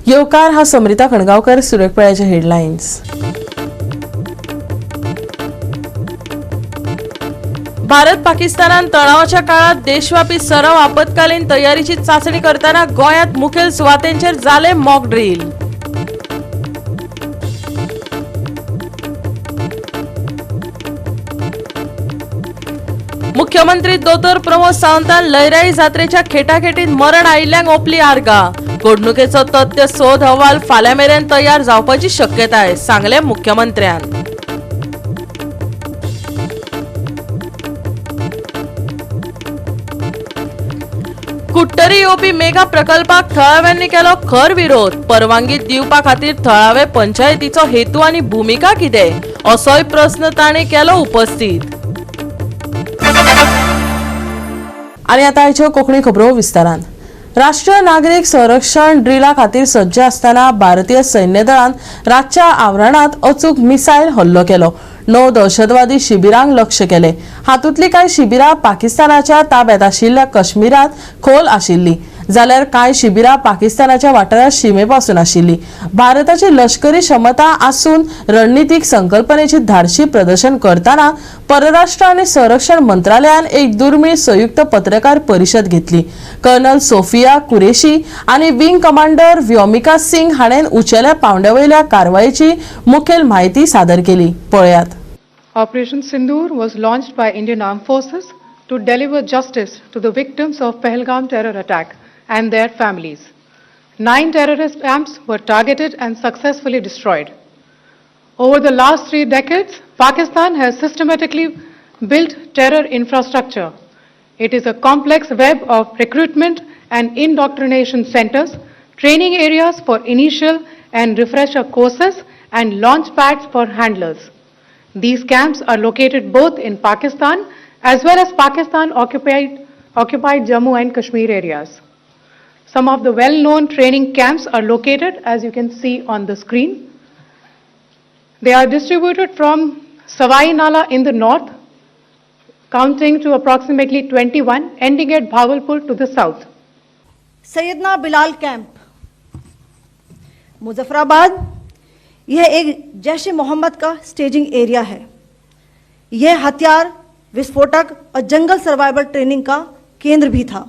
येवकार हा समृता खणगावकर, सुरेखपळ्याचे हेडलाईन्स। भारत पाकिस्तानान तणावाच्या काळात देशव्यापी सराव आपत्कालीन तयारीची चाचणी करताना गोंयात मुखेल सुवातेंचेर जाले मॉक ड्रिल। मुख्यमंत्री दोतोर प्रमोद सावंतान लयराई जात्रेच्या खेटाखेटीत मरण आयिल्ल्यांक ओपली आर्गां। घडणुकेचो तथ्य सोद अहवाल फाल्यां मेरेन तयार जावपाची शक्यताय, सांगले मुख्यमंत्र्यान। कुट्टरी येवपी मेगा प्रकल्पाक थळाव्यांनी केलो खर विरोध। परवानगी दिवपा खातीर थळावे पंचायतीचो हेतू आनी भूमिका कितें, असोय प्रस्न ताणें केलो उपस्थित। आनी आतां आयच्यो कोंकणी खबरो विस्तारान। राष्ट्रीय नागरीक संरक्षण ड्रिला खातीर सज्ज आसतना भारतीय सैन्य दळान रातच्या आवरणात अचूक मिसायल हल्लो केलो। 9 दहशतवादी शिबिरांक लक्ष्य केले। हातूंतली कांय शिबिरां पाकिस्तानाच्या ताब्यांत आशिल्ल्या काश्मीरात खोल आशिल्ली, जाल्यार कांय शिबिरां पाकिस्तानाच्या वाठारात शिमेपासून आशिल्ली। भारताची लष्करी क्षमता आसून रणनीतीक संकल्पनेची धाडशी प्रदर्शन करताना परराष्ट्र आनी संरक्षण मंत्रालयान एक दुर्मीळ संयुक्त पत्रकार परिशद घेतली। कर्नल सोफिया कुरेशी आनी विंग कमांडर व्योमिका सिंग हाणें उंचेल्या पांवड्यावयल्या कारवायेची मुखेल म्हायती सादर केली। पळयात। Operation Sindoor was launched by Indian Armed Forces to deliver justice to the victims of Pahalgam terror attack and their families. 9 terrorist camps were targeted and successfully destroyed. Over the last 3 decades, Pakistan has systematically built terror infrastructure. It is a complex web of recruitment and indoctrination centers, training areas for initial and refresher courses, and launch pads for handlers. These camps are located both in Pakistan as well as Pakistan occupied Jammu and Kashmir areas. Some of the well-known training camps are located, as you can see on the screen. They are distributed from Savai Nala in the north, counting to approximately 21, ending at Bhagalpur to the south. Syedna Bilal camp, Muzaffarabad, यह एक जैश मोहम्मद का staging area है। यह हथियार, विस्फोटक और जंगल survival training का केंद्र भी था।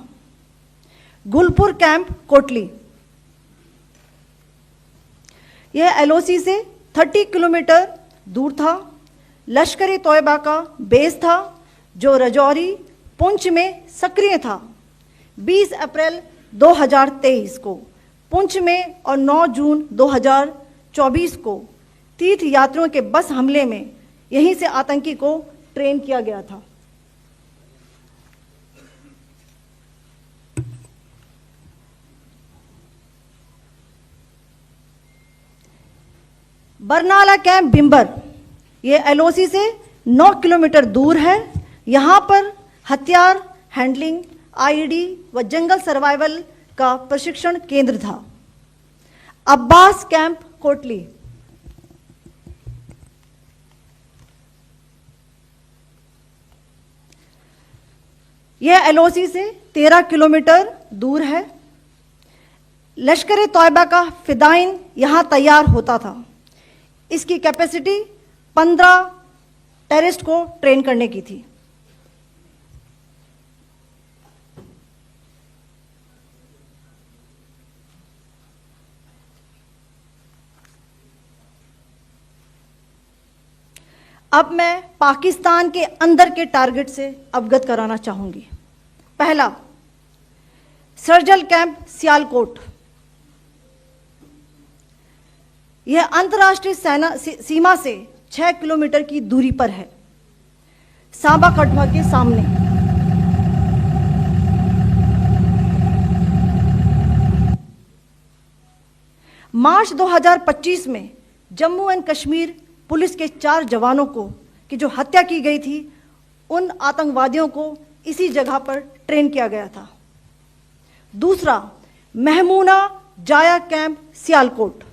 गुलपुर कैंप कोटली, यह एलओसी से 30 किलोमीटर दूर था। लश्कर-ए तोयबा का बेस था जो रजौरी, पुंछ में सक्रिय था। 20 अप्रैल 2023 को पुंछ में और 9 जून 2024 को तीर्थ यात्रियों के बस हमले में यहीं से आतंकी को ट्रेन किया गया था। बरनाला कैंप बिंबर, ये एलओसी से 9 किलोमीटर दूर है। यहां पर हथियार, हैंडलिंग, आईडी व जंगल सर्वाइवल का प्रशिक्षण केंद्र था। अब्बास कैंप कोटली, यह एलओसी से 13 किलोमीटर दूर है। लश्कर-ए तोयबा का फिदाइन यहां तैयार होता था। इसकी कैपेसिटी 15 टेररिस्ट को ट्रेन करने की थी। अब मैं पाकिस्तान के अंदर के टारगेट से अवगत कराना चाहूंगी। पहला, सर्जल कैंप सियालकोट, यह अंतर्राष्ट्रीय सीमा से 6 किलोमीटर की दूरी पर है, सांबा कठुआ के सामने। मार्च 2025 में जम्मू एंड कश्मीर पुलिस के 4 जवानों को की जो हत्या की गई थी, उन आतंकवादियों को इसी जगह पर ट्रेन किया गया था। दूसरा, महमूना जाया कैंप सियालकोट,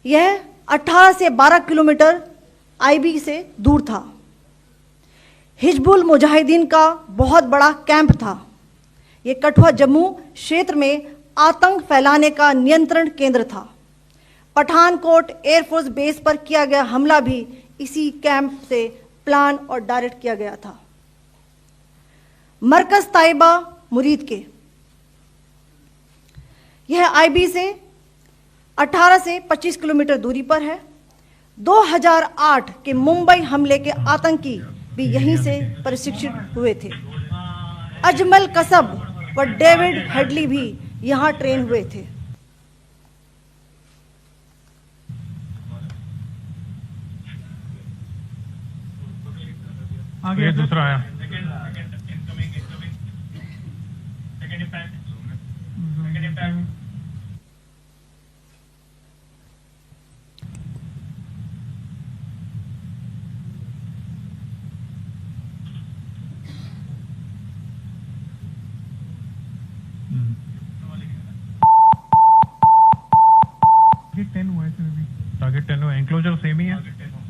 यह 18 से 12 किलोमीटर आईबी से दूर था। हिजबुल मुजाहिदीन का बहुत बड़ा कैंप था। ये कठुआ जम्मू क्षेत्र में आतंक फैलाने का नियंत्रण केंद्र था। पठानकोट एयरफोर्स बेस पर किया गया हमला भी इसी कैंप से प्लान और डायरेक्ट किया गया था। मरकज ताइबा मुरीद के, यह आईबी से 18 से 25 किलोमीटर दूरी पर है। 2008 के मुंबई हमले के आतंकी भी यहीं से प्रशिक्षित हुए थे। अजमल कसब व डेविड हेडली भी यहां ट्रेन हुए थे। आगे दूसरा आया। टारगेट 10 हुआ है इसमें भी। टारगेट 10 हुआ, एंक्लोजर सेम ही है।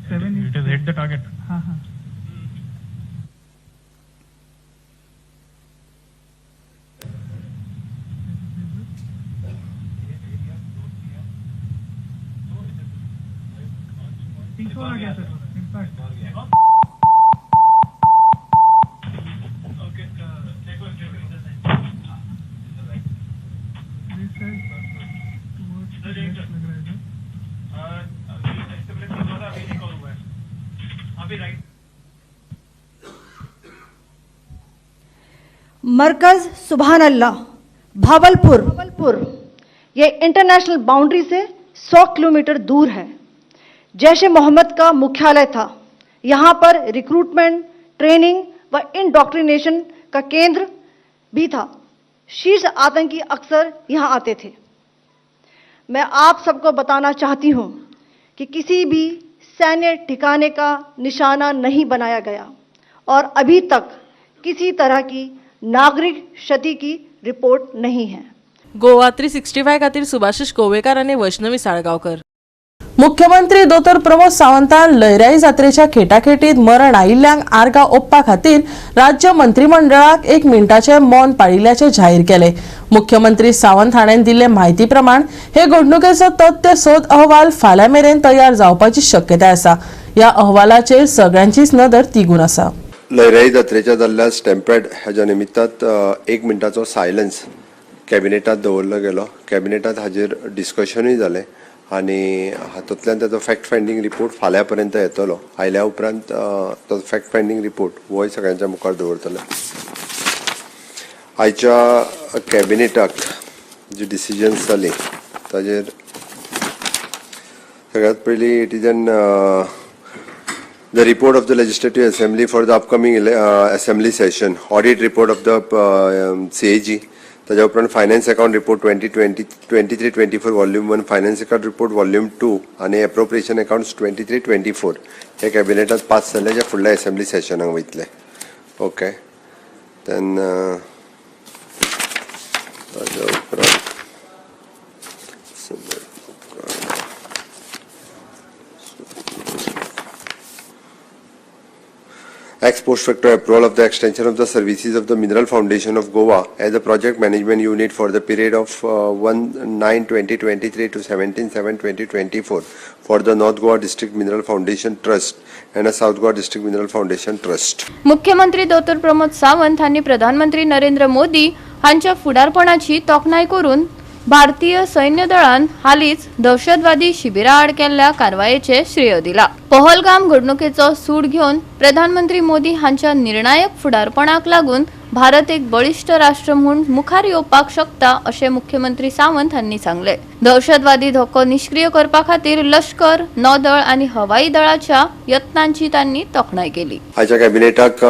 7 it is hit the target. हाँ हाँ। आ गया सर इम्पैक्ट। मरकज सुभान अल्लाह भावलपुर, यह इंटरनेशनल बाउंड्री से 100 किलोमीटर दूर है। जैश ए मोहम्मद का मुख्यालय था। यहाँ पर रिक्रूटमेंट, ट्रेनिंग व इंडॉक्ट्रिनेशन का केंद्र भी था। शीर्ष आतंकी अक्सर यहाँ आते थे। मैं आप सबको बताना चाहती हूँ कि किसी भी सैन्य ठिकाने का निशाना नहीं बनाया गया और अभी तक किसी तरह की नागरिक क्षति की रिपोर्ट नहीं है। गोवा 365 खातीर सुभाषिश कोवेकार आणि वैष्णवी साळगावकर। मुख्यमंत्री दोतर प्रमोद सावंतान लयराई जात्रेच्या खेटाखेटीत मरण आयिल्ल्यांक आर्गां ओपपा खातीर राज्य मंत्रिमंडळाक 1 मिनिटाचे मौन पाळिल्ल्याचे जाहीर केले। मुख्यमंत्री सावंत हाणें दिल्ले म्हायती प्रमाण हे घडणुकेचो तथ्य सोद अहवाल फाल्यां मेरेन तयार जावपाची शक्यताय आसा। ह्या अहवालाचेर सगळ्यांचीच नदर तिगून आसा। लयराई जात्रेच्या जाल्ल्या स्टॅम्पॅड हाच्या निमित्तांत 1 मिनटाचो सायलन्स कॅबिनेटांत दवरलो गेलो। कॅबिनेटांत हाजेर डिस्कशनूय जालें आनी हातूंतल्यान ताचो फॅक्ट फायंडींग रिपोर्ट फाल्यां पर्यंत येतलो। आयल्या उपरांत तो फॅक्ट फायंडींग रिपोर्ट होय सगळ्यांच्या मुखार दवरतले। आयच्या कॅबिनेटाक जी डिसिजन्स जाली ताजेर सगळ्यांत पयलीं it is an the report of the Legislative Assembly for the upcoming Assembly session, audit report of the CAG, ताज्या उपरांत finance account report 2023-24 volume 1, finance account report volume 2 आनी एप्रोप्रिएशन अकाउंट्स 23-24 हे कॅबिनेटांत पास जाले, जे फुडल्या असेंब्ली सेशनाक वयतले। ओके, देन ताज्या उपरांत ex post facto approval of the extension of the services of the Mineral Foundation of Goa as a project management unit for the period of 1/9/2023 to 17/7/2024 for the North Goa District Mineral Foundation Trust and a South Goa District Mineral Foundation Trust. मुख्यमंत्री दोतर प्रमोद सावंत हांनी प्रधानमंत्री नरेंद्र मोदी हांच्या फुडारपणाची तोखणाय करून भारतीय सैन्य दळान हालींच दहशतवादी शिबिरा आड केल्ल्या कारवायेचे श्रेय दिला। पहलगाम घडणुकेचो सूड घेवन प्रधानमंत्री मोदी हांच्या निर्णायक फुडारपणाक लागून भारत एक बळिश्ठ राष्ट्र म्हणून मुखार येवपाक शकता अशें मुख्यमंत्री सावंत हांनी सांगले। दहशतवादी धोको निष्क्रिय करपा खातीर लष्कर, नौदळ आनी हवाई दळाच्या यत्नांची तांणी तोखणाय केली। आयच्या कॅबिनेटाक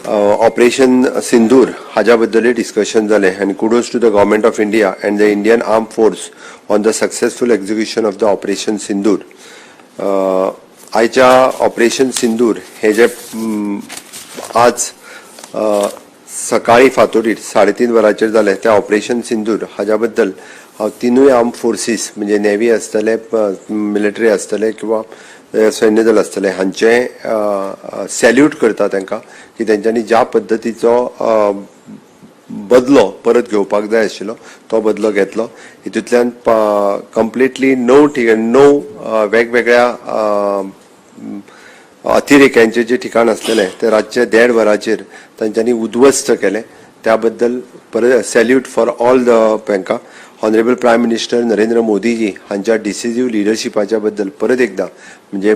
ऑपरेशन सिंदूर हाज्या बद्दल डिस्कशन जालें आनी kudos to the government of India and the Indian arm force on the successful execution of the operation Sindoor. आयच्या ऑपरेशन सिंदूर हे जे आज सकाळी फातोडीर 3:30 वरांचेर जालें त्या ऑपरेशन सिंदूर हाज्या बद्दल हांव तिनूय आर्म फोर्सीस म्हणजे नेव्ही आसतले, मिलिटरी आसतले किंवा सैन्य दल आसतले हांचे सॅल्यूट करता तांकां की तेंच्यांनी ज्या पद्दतीचो बदलो परत घेवपाक जाय आशिल्लो तो बदलो घेतलो. हितूंतल्यान कंप्लिटली 9 वेगवेगळ्या अतिरेक्यांचे जे ठिकाण असलेले ते रातचे 1.5 वरांचेर तांच्यांनी उद्ध्वस्त केले. त्या बद्दल परत सॅल्यूट फॉर ऑल द बँका. Honourable prime minister Narendra Modiji हांच्या डिसिजीव लिडरशिपाच्या बद्दल परत एकदा म्हणजे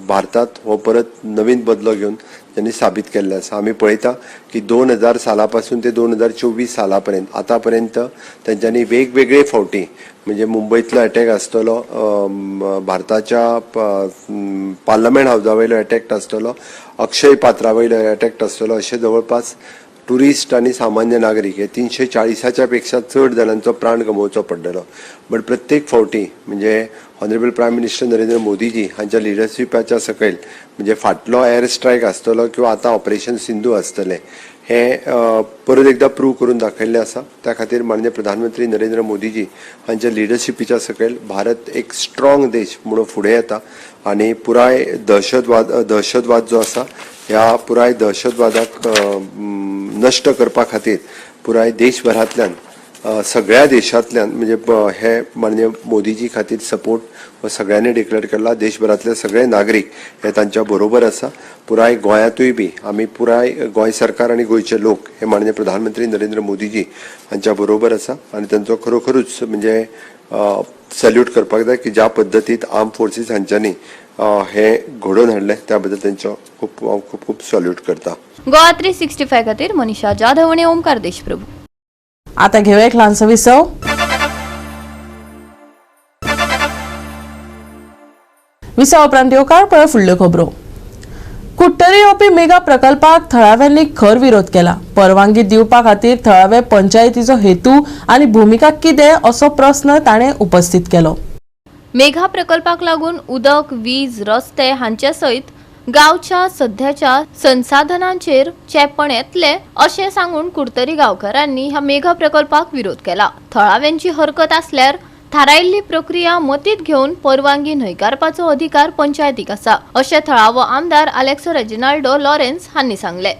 भारतात हो परत नवीन बदलो घेवन त्यांनी साबीत केल्ले आसा. आमी पळयता की 2000 सालापासून ते 2024 सालापर्यंत आतापर्यंत त्यांच्यांनी वेगवेगळे फावटी म्हणजे मुंबईतलो अटॅक आसतलो, भारताच्या पार्लमेंट हाऊसा वयलो अटॅक आसतलो, अक्षय पात्रा वयलो अटॅक आसतलो, अशे जवळपास टुरिस्ट आणि सामान्य नागरिक हे 340च्या पेक्षा चड जाणांचो प्राण गमोवचो पडलेलो. बट प्रत्येक फावटी म्हणजे honourable prime minister Narendra Modiji हांच्या लिडरशिपाच्या सकयल म्हणजे फाटलो एअर स्ट्रायक आसतलो किंवा आता ऑपरेशन सिंधू आसतले हे परत एकदा प्रूव्ह करून दाखयल्लें आसा. त्या खातीर माननीय प्रधानमंत्री नरेंद्र मोदीजी हांच्या लिडरशिपीच्या सकयल भारत एक स्ट्रॉंग देश म्हणून फुडें येता आणि पुराय दहशतवाद जो आसा ह्या पुराय दहशतवादाक नष्ट करपा खातीर पुराय देशभरांतल्यान सगळ्या देशांतल्यान म्हणजे हे माननीय मोदीजी खातीर सपोर्ट सगळ्यांनी डिक्लेअर केला. देशभरातले सगळे नागरीक हे तांच्या बरोबर आसा. पुराय गोंयांतूय बी आमी पुराय गोंय सरकार आणि गोंयचे लोक हे माननीय प्रधानमंत्री नरेंद्र मोदीजी हांच्या बरोबर आसा आणि तांचो खरोखरूच म्हणजे सॅल्यूट करपाक जाय की ज्या पद्दतीत आर्म फोर्सीस हांच्यांनी हे घडोवन हाडले त्या बद्दल तांचो खूप सॅल्यूट करता. गोवा 365 खातीर मनीषा जाधव आणि ओमकार देशप्रभू. आता घेऊया एक ल्हानसो विसव. विसव उपरांत येवकार पळय फुडल्यो खबरो. कुट्टरी येवपी मेगा प्रकल्पाक थळाव्यांनी खर विरोध केला. परवानगी दिवपा खातीर थळावे पंचायतीचो हेतू आणि भूमिका कितें असो प्रस्न ताणें उपस्थित केलो. मेघा प्रकल्पाक लागून उदक, वीज, रस्ते हांचे सयत गावच्या सध्याच्या संसाधनांचेर चेपण येतले अशें सांगून कुडतरी गांवकारांनी ह्या मेघा प्रकल्पाक विरोध केला. थळाव्यांची हरकत आसल्यार थारायिल्ली प्रक्रिया मतीत घेवन परवानगी न्हयकारपाचो अधिकार पंचायतीक आसा अशें थळावो आमदार आलेक्सो रेजिनाल्डो लॉरेन्स हांणी सांगले.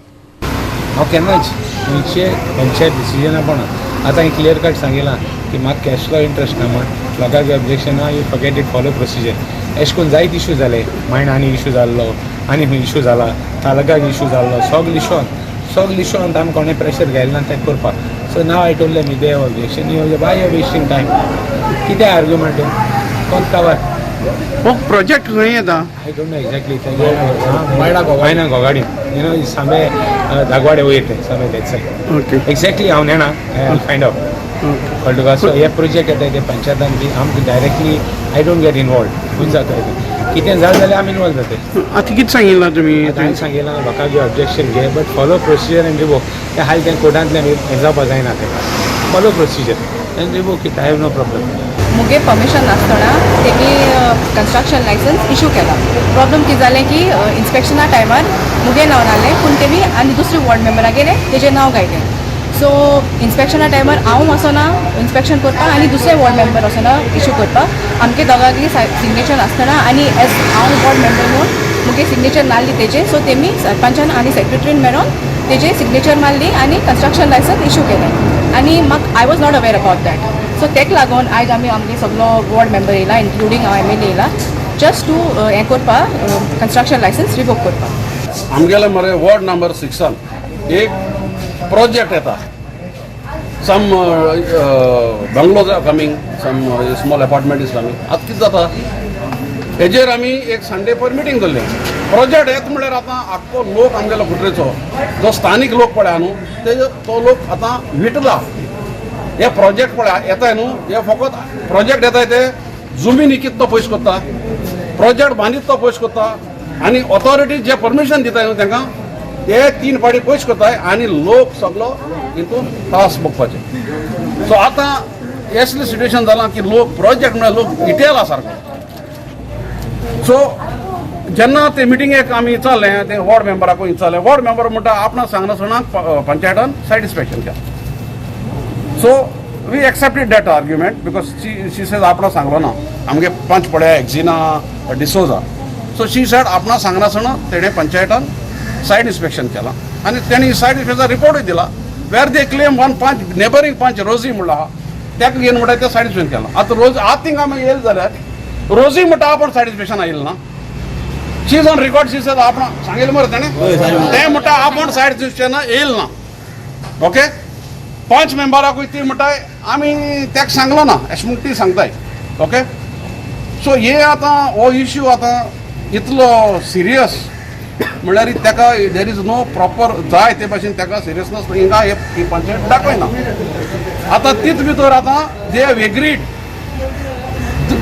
हांव केन्नाच गोंयचे पंचायत डिसिजना पडना. आतां क्लियर कट सांगिलां की म्हाका कॅश फ्लो इंट्रस्ट ना म्हण लोकांक ऑब्जेक्शन आहा, you forget it, follow procedure. अशें करून जायत इश्यू जाले. मायंडानी इश्यू जाल्लो आनी इश्यू जाला, तालुकाक इश्यू जाल्लो, सगळे इश्यून आमकां कोणें प्रेशर घायलें ना तें करपाक. So now I told them if they have objection you by you wasting time. कितें आर्ग्युमेंट कोण कावर हो प्रोजेक्ट खंय येता? I don't know exactly. मायना गोगाडी यू नो सामे दागवाडे वयर ते सामे दॅट सायड. ओके. एक्झॅक्टली हांव नेना. I find out. कळ्ळें. सो हे प्रोजेक्ट येता ते पंचायतान बी आमकां directly I don't get involve. खूब जाता कितें जालें जाल्यार आमी इनवॉल्व जाता. आतां कितें सांगिल्लां तुमी? हांवें सांगिलां म्हाका बी ऑब्जेक्शन घे but follow procedure and revoke. ते हाल तें कोर्टांतल्यान हें जावपा जायना तेका. Follow procedure and revoke it. I have no problem. मुगे परमिशन नासतना तेमी कन्स्ट्रक्शन लायसन्स इशू केला. प्रॉब्लम कितें जालें की इन्स्पेक्शना टायमार मुगे नांव नासलें पूण तेमी आनी दुसरे वॉर्ड मेंबराक गेले तेजें नांव घायलें. सो इन्स्पेक्शना टायमार हांव वचना इन्स्पेक्शन करपाक आनी दुसरे वॉर्ड मेंबर वचना इशू करपाक. आमगे दोगांनी सिग्नेचर नासतना आनी एज हांव वॉर्ड मेंबर म्हणून मुगे सिग्नेचर नासली तेजे. सो तेमी सरपंचान आनी सेक्रेटरीन मेळोन तेजे सिग्नेचर मारली आनी कन्स्ट्रक्शन लायसन्स इशू केलें. आनी म्हाका I was not aware about that. So तेका लागून आयज आमी आमगे सगलो वॉर्ड मेंबर येयला इन्क्लुडींग हांव MLA येयला जस्ट टू हें करपाक कन्स्ट्रक्शन लायसन्स रिवोक करपाक. आमगेले मरे वॉर्ड नंबर 6 एक प्रोजेक्ट येता. Some bungalows are coming, some small apartment is coming. आतां कितें जाता हेजेर आमी एक संडे पर मिटींग दवरली. प्रोजेक्ट येता म्हळ्यार आतां आख्खो लोक आमगेलो कुट्रेचो जो स्थानीक लोक पळया न्हू तेजो तो लोक आतां विटला. हे प्रोजेक्ट पळया येताय न्हू हे फकत प्रोजेक्ट येताय ते जमीन इकित तो पयस कोत्ता, प्रोजेक्ट बांदीत तो पयस कोत्ता आनी ऑथॉरिटी जे परमिशन दिताय न्हू तांकां ते 3 फावटी पयस कोत्ताय आनी लोक सगलो हितून त्रास भोगपाचे. सो आतां असलें सिट्युएशन जालां की लोक प्रोजेक्ट म्हळ्यार लोक इटेला सारको. सो जेन्ना ते मिटिंगेक आमी चालले ते वॉर्ड मेंबराकूय विचारलें. वॉर्ड मेंबर म्हणटा आपणाक सांगनासतनाक पंचायतान सायड इन्स्पेक्शन केलें. So we accepted that argument because she says आपणा सांगलो ना आमगे पंच पळया Exina D'Souza. So she said आपणा सांगनासतना तेणें पंचायतान सायड इन्स्पेक्शन केलां आनी तेणी सायड इन्स्पेक्शन रिपोर्टूय दिला वेर दे क्लेम वन पंच नेबरिंग पंच रोजी म्हणला त्याक घेवन म्हणटा ते सॅटिस्फॅक्शन केला आता रोज आज थिंगा आमी येयले जाल्यार रोजी म्हणटा आपण सॅटिस्फॅक्शन येयला ना she is on record she says आपण सांगेल मरे ताणें ते म्हणटा आपण सॅटिस्फॅक्शन येयला ना ओके 5 मेंबराकूय ती म्हणटाय आमी त्याक सांगलो ना अशें म्हूण ती सांगताय ओके सो हे आतां हो इश्यू आतां इतलो सिरियस म्हळ्यार ताका देर इज नो प्रॉपर जाय ते भाशेन ताका सिरियसनस हिंगा ही पंचायत दाखयना आतां तीच भितर आतां they have agreed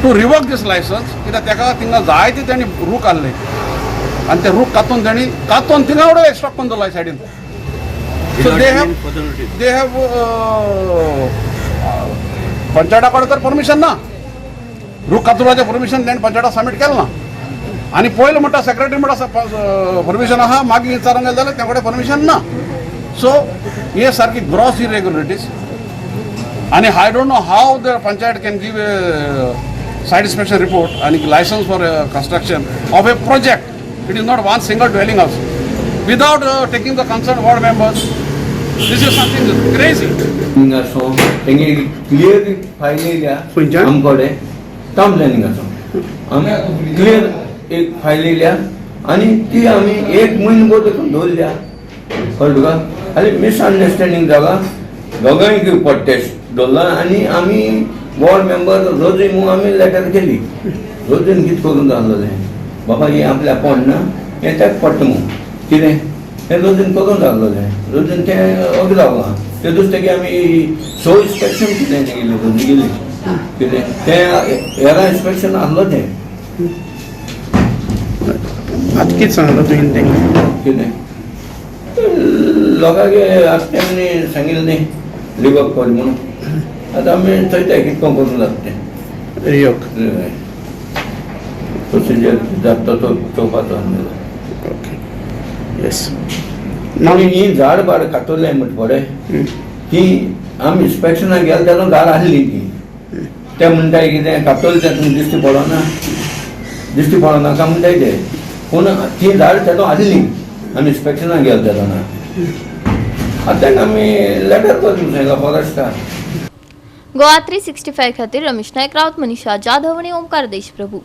to revoke this licence कित्याक ताका थिंगा जाय ते तेणी रूख आहले आनी ते रूख कातून थिंगा उडय स्टॉप करून दवरला सायडीन सो दे हॅव पंचायता कडेन तर परमिशन ना रूख कातुराचें परमिशन तेणें पंचायता सबमीट केलें ना आनी पयलो म्हणटा सेक्रेटरी म्हणटा परमिशन आहा मागीर विचारूंक गेले जाल्यार ते कडेन परमिशन ना सो हे सारकी ग्रॉस इरेग्युलरिटीज आनी I don't know how the panchayat can give site inspection report आनी licence for construction of a project it is not one single dwelling house without taking the concern ward members this is something crazy आसूं तेंगे clear file येयल्या आमकडे town planning आसूं आमी clear एक file येयल्या आनी ती आमी 1 म्हयनो देखून दवरल्या कळ्ळें तुका आनी मिसअंडरस्टँडींग जागा दोगांय पट्टे दवरला आनी आमी वॉर्ड मेंबर रोजी म्हणून आमी लेटर केली रोजीन कितें करून जाल्लें बाबा हें आपल्या पडना हें ताका पडटा म्हणून कितें हें रोजीन करून जाल्लें रोजीन तें अग जावलां ते दुसरें आमी सो इन्स्पेक्शन कितें गेली रोजी गेली कितें तें एरा इन्स्पेक्शन आहलो तें आतां कितें सांगलो तुवें तें कितें लोकांक आतां तेमी सांगिल्लें न्ही रिवोक कर म्हणून आतां आमी चोयताय कितको करून जाता तें रिवोक प्रोसिजर जाता तो चोवपाचो ओके येस आनी ही झाड बाड कातरलें म्हणटा पळय ती आमी इन्स्पेक्शनाक गेले तेन्ना झाड आहली ती ते म्हणटाय कितें कातरलें तें तुमकां दिश्टी पडना म्हणटाय ते पूण ती झाड तेदो आहली आमी इन्स्पेक्शनाक गेले तेदोना आतां ताका आमी लेटर करून सांगला फॉरेस्टार गोवा 365 खातीर रमेश नायक रावत मनीषा जाधव आनी ओमकार देशप्रभू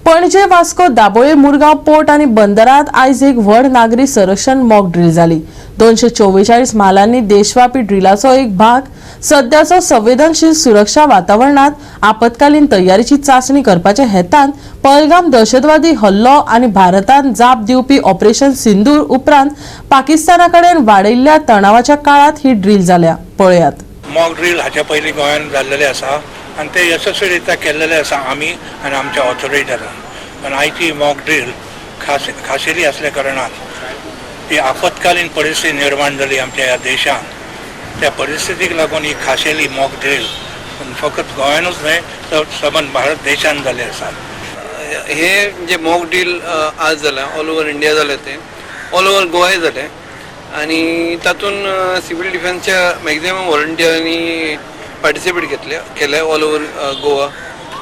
पणजे वास्को दाबोळे मुरगांव पोर्ट आणि बंदरात आयज एक व्हड नागरी संरक्षण मॉक ड्रील जाली 244 म्हालांनी देशव्यापी ड्रिलाचो एक भाग सध्याचो संवेदनशील सुरक्षा वातावरणात आपत्कालीन तयारीची चाचणी करपाचे हेतान पहलगाम दहशतवादी हल्लो आणि भारतान जाप दिवपी ऑपरेशन सिंदूर उपरांत पाकिस्तानाकडेन वाडयल्ल्या तणावाच्या काळात ही ड्रील जाल्या पळयात मॉक ड्रील हाच्या पयलीं गोंयांत जाल्लेले आसा आनी ते यशस्वीरित्या केल्लेले आसा आमी आनी आमच्या ऑथॉरिटीरान पण आयची मॉक ड्रील खाशेली असल्या कारणान ही आपत्कालीन परिस्थिती निर्माण जाली आमच्या ह्या देशान त्या परिस्थितीक लागून ही खाशेली मॉक ड्रील फकत गोंयानूच न्हय तर सबंद भारत देशान जाले आसा हे जे मॉक ड्रील आज जालें ऑल ओवर इंडिया जालें तें ऑल ओवर गोवाय जालें आनी तातूंत सिवील डिफेन्सच्या मॅक्झिमम व्हॉलंटियरांनी पार्टिसिपेट केले ऑल ओवर गोवा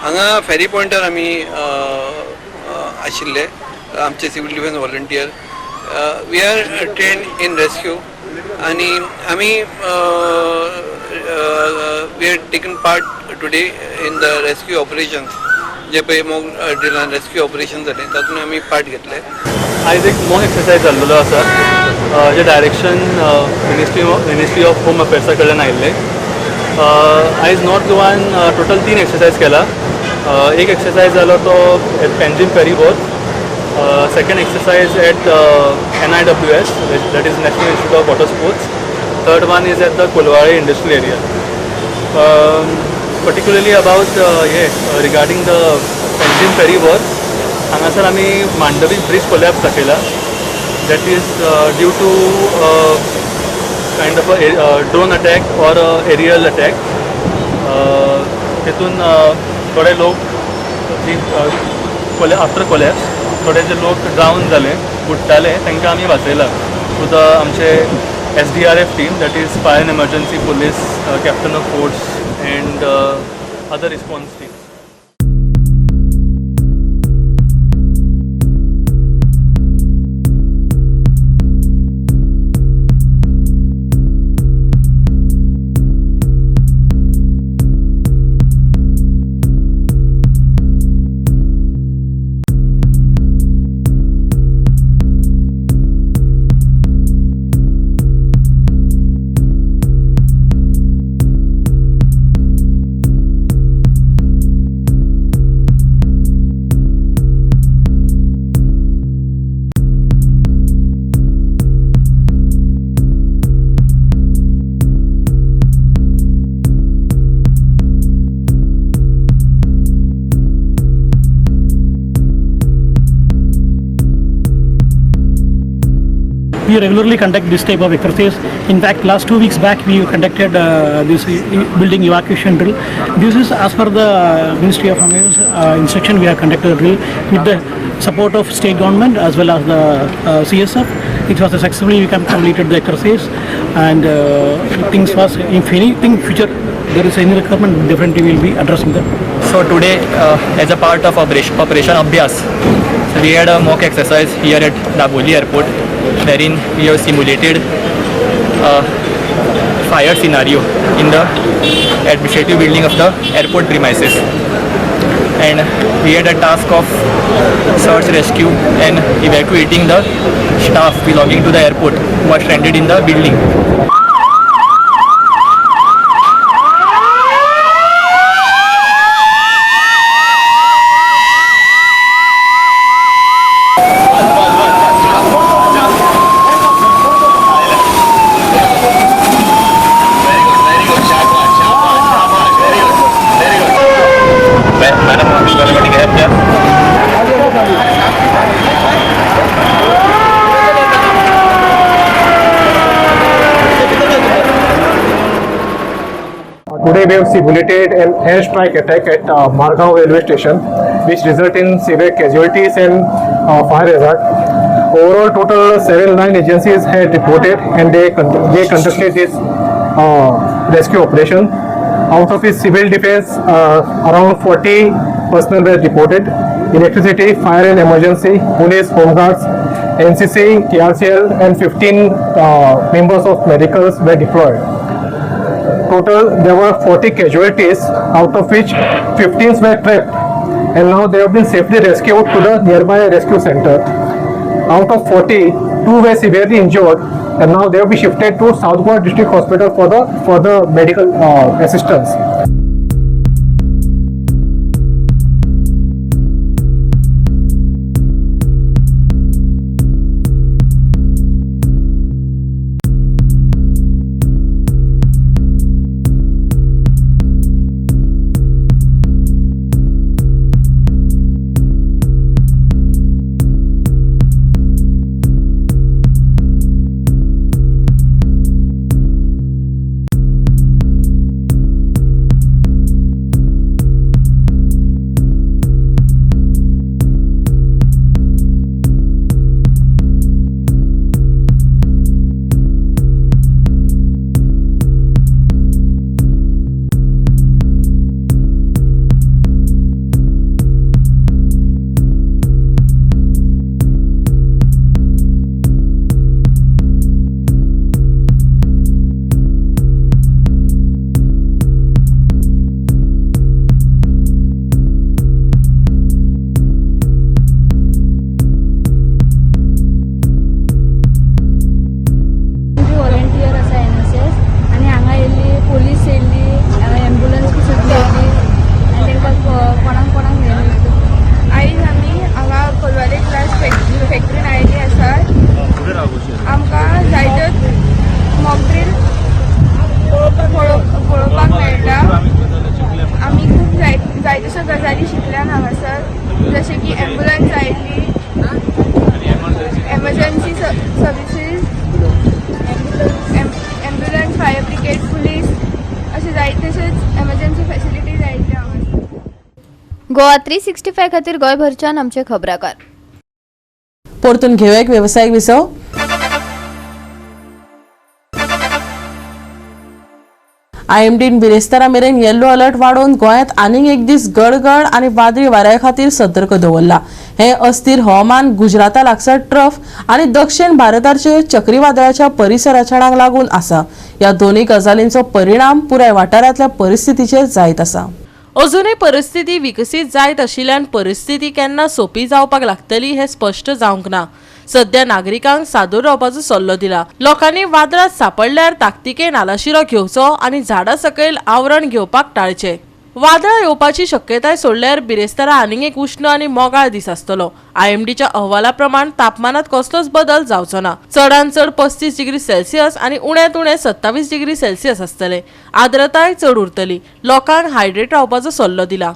हांगा फेरी पॉयंटार आमी आशिल्ले आमचे civil defence volunteer we are trained in rescue आनी आमी we are taken part today in the rescue operations जे पळय मॉक ड्रिलान रेस्क्यू ऑपरेशन जालें तातूंत आमी पार्ट घेतले आयज एक मॉक एक्सरसायज जाल्लो आसा जे डायरेक्शन मिनिस्ट्री ऑफ होम अफेर्सा कडल्यान आयिल्ले आयज नॉर्थ गोवान टोटल 3 एक्सरसायज केला एक एक्सरसायज जालो तो at Panjim ferry board second exercise at NIWS that is National Institute of Water Sports third one is at the Kolwale industrial area particularly about regarding the Panjim ferry board हांगासर आमी Mandovi bridge collapse दाखयला that is due to kind of a drone attack or a aerial attack तितून थोडे लोक after collapse थोडे जे लोक ड्रावन जाले बुडटाले तांकां आमी वाचयला थ्रू द आमचे SDRF team that is fire end emergency police captain of force end other response team we regularly conduct this type of exercise. In fact, last 2 weeks back, we conducted this building evacuation drill. This is as per the Ministry of Home's instruction. We have conducted a drill with the support of state government as well as the CSF. It was successfully completed the exercise, and things was, if anything future there is any requirement, definitely we will be addressing them. So today, as a part of Operation Abhyas, so we had a mock exercise here at Daboli Airport, wherein we have simulated a fire scenario in the administrative building of the airport premises. And we had a task of search, rescue and evacuating the staff belonging to the airport who are stranded in the building. Today we have simulated an airstrike attack at Margao railway station, which resulted in severe casualties and fire hazard. Overall, total 79 agencies had reported, and they conducted this rescue operation. Out of its civil defense, around 40 personnel were reported. Electricity, fire and emergency, police, home guards, NCC, KRCL, and 15 members of medicals were deployed. Total, there were 40 casualties, out of which 15 were trapped, and now they have been safely rescued to the nearby rescue center. Out of 40, 2 were severely injured, and now they will be shifted to South Goa District Hospital for the medical assistance. Goa 365 खातीर गोंयभरच्यान आमचे खबराकार. परतून घेऊया एक व्यावसायिक विसव. IMDन बिरेस्तारा मेरेन yellow alert वाडोवन गोंयांत आनीक एक दीस गडगड आनी वादळी वाऱ्या खातीर सतर्क दवरला. हे अस्थिर हवामान गुजराता लागसार ट्रफ आनी दक्षिण भारताच्या चक्रीवादळाच्या परिसराचणाक लागून आसा. या दोन्ही गजालींचो परिणाम पुराय वाठारांतल्या परिस्थितीचेर जायत आसा. अजूनय परिस्थिती विकसीत जायत आशिल्ल्यान परिस्थिती केन्ना सोपी जावपाक लागतली हे स्पष्ट जावंक ना. सध्या नागरिकांक सादूर रावपाचो सल्लो दिला. लोकांनी वादळात सांपडल्यार ताकतिकेन आलाशिरो घेवचो आनी झाडां सकयल आवरण घेवपाक टाळचे. वादळ येवपाची शक्यताय सोडल्यार बिरेस्तारा आनीक एक उष्ण आनी मोगाळ दीस आसतलो. IMDच्या अहवाला प्रमाण तापमानात कसलोच बदल जावचो ना. चडांत चड 35 डिग्री सेल्सियस आनी उण्यांत उणें 27 डिग्री सेल्सियस आसतले. आर्द्रताय चड उरतली. लोकांक हायड्रेट रावपाचो सल्लो दिला.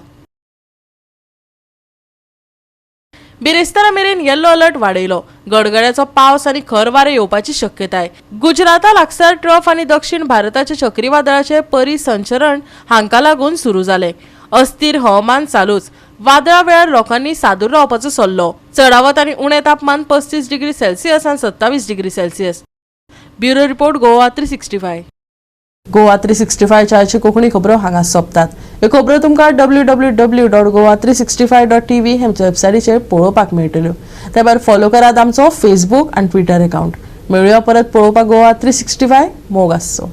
बिरेस्तारा मेरेन येल्लो अलर्ट वाडयलो. गडगड्याचो पावस आनी खर वारे येवपाची शक्यताय. गुजराता लागसार ट्रफ आनी दक्षिण भारताचे चक्रीवादळाचे परिसंचरण हांका लागून सुरू जाले. अस्थिर हवामान चालूच. वादळा वेळार लोकांनी सादूर रावपाचो सल्लो. चडावत आनी उणें तापमान 35 डिग्री सेल्सियस आनी 27 degree Celsius. Bureau report Goa 365. Goa 365 च्या कोंकणी खबरो हांगा सोंपतात. ह्यो खबरो तुमकां www.goa365.tv हेंच्या वेबसायटीचेर पळोवपाक मेळटल्यो. त्या भायर फॉलो करात आमचो फेसबूक आनी ट्विटर अकाउंट. मेळुया परत पळोवपाक गोवा 365. मोग आसचो.